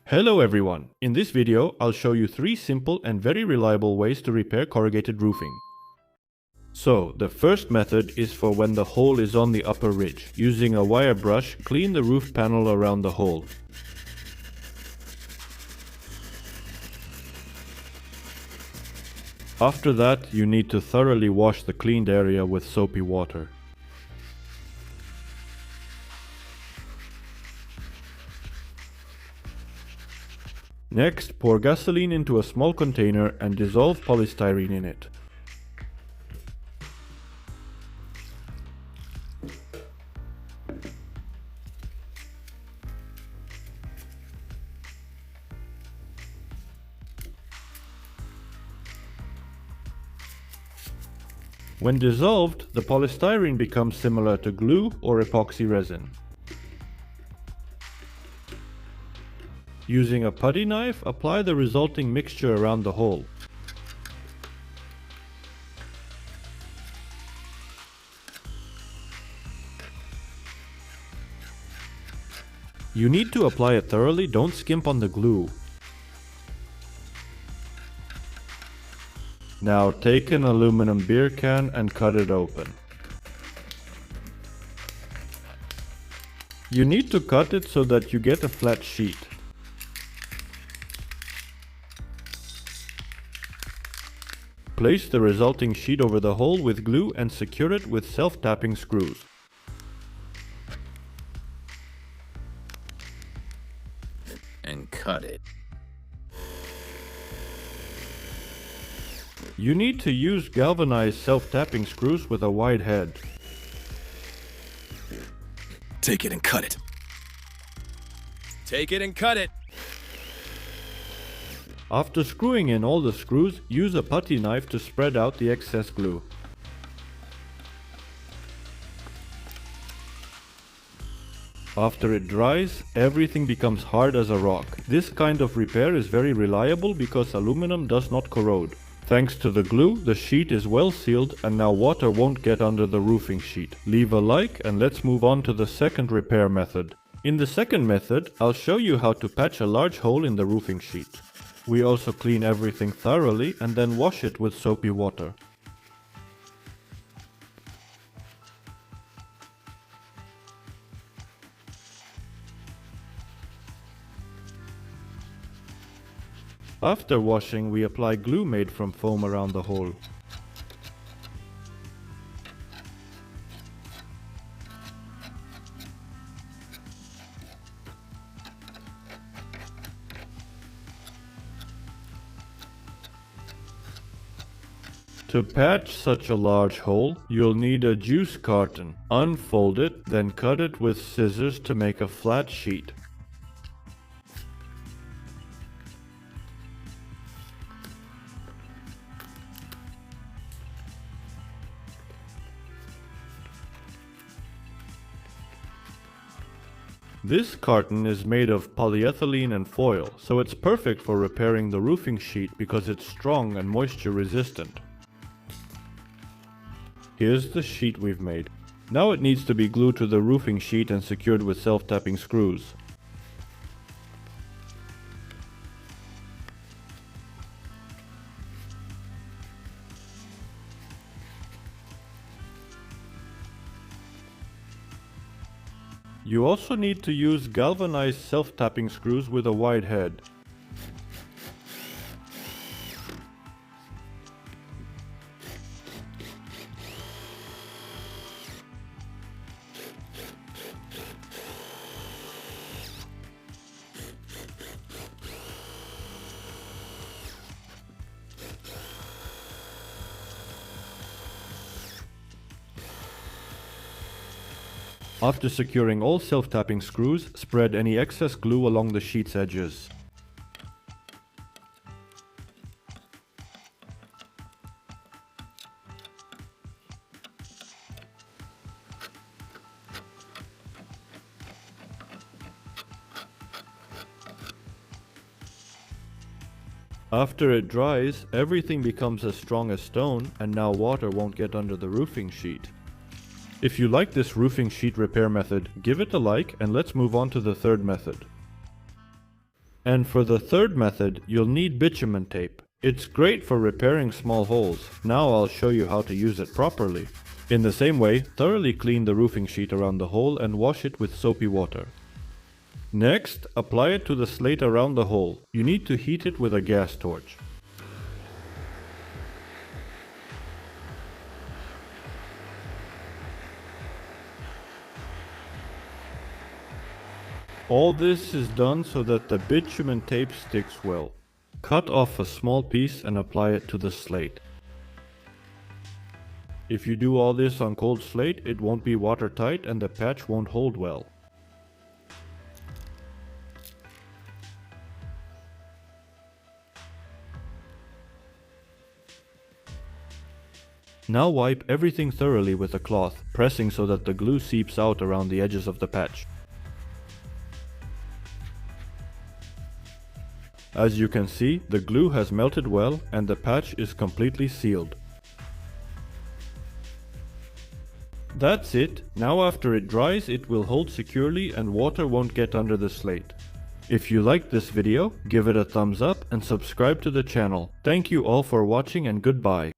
Hello everyone! In this video, I'll show you 3 simple and very reliable ways to repair corrugated roofing. So, the first method is for when the hole is on the upper ridge. Using a wire brush, clean the roof panel around the hole. After that, you need to thoroughly wash the cleaned area with soapy water. Next, pour gasoline into a small container and dissolve polystyrene in it. When dissolved, the polystyrene becomes similar to glue or epoxy resin. Using a putty knife, apply the resulting mixture around the hole. You need to apply it thoroughly, don't skimp on the glue. Now take an aluminum beer can and cut it open. You need to cut it so that you get a flat sheet. Place the resulting sheet over the hole with glue and secure it with self-tapping screws. And cut it. You need to use galvanized self-tapping screws with a wide head. Take it and cut it. Take it and cut it. After screwing in all the screws, use a putty knife to spread out the excess glue. After it dries, everything becomes hard as a rock. This kind of repair is very reliable because aluminum does not corrode. Thanks to the glue, the sheet is well sealed and now water won't get under the roofing sheet. Leave a like and let's move on to the second repair method. In the second method, I'll show you how to patch a large hole in the roofing sheet. We also clean everything thoroughly and then wash it with soapy water. After washing, we apply glue made from foam around the hole. To patch such a large hole, you'll need a juice carton. Unfold it, then cut it with scissors to make a flat sheet. This carton is made of polyethylene and foil, so it's perfect for repairing the roofing sheet because it's strong and moisture resistant. Here's the sheet we've made. Now it needs to be glued to the roofing sheet and secured with self-tapping screws. You also need to use galvanized self-tapping screws with a wide head. After securing all self-tapping screws, spread any excess glue along the sheet's edges. After it dries, everything becomes as strong as stone, and now water won't get under the roofing sheet. If you like this roofing sheet repair method, give it a like and let's move on to the third method. And for the third method, you'll need bitumen tape. It's great for repairing small holes. Now I'll show you how to use it properly. In the same way, thoroughly clean the roofing sheet around the hole and wash it with soapy water. Next, apply it to the slate around the hole. You need to heat it with a gas torch. All this is done so that the bitumen tape sticks well. Cut off a small piece and apply it to the slate. If you do all this on cold slate, it won't be watertight and the patch won't hold well. Now wipe everything thoroughly with a cloth, pressing so that the glue seeps out around the edges of the patch. As you can see, the glue has melted well and the patch is completely sealed. That's it. Now after it dries, it will hold securely and water won't get under the slate. If you liked this video, give it a thumbs up and subscribe to the channel. Thank you all for watching and goodbye.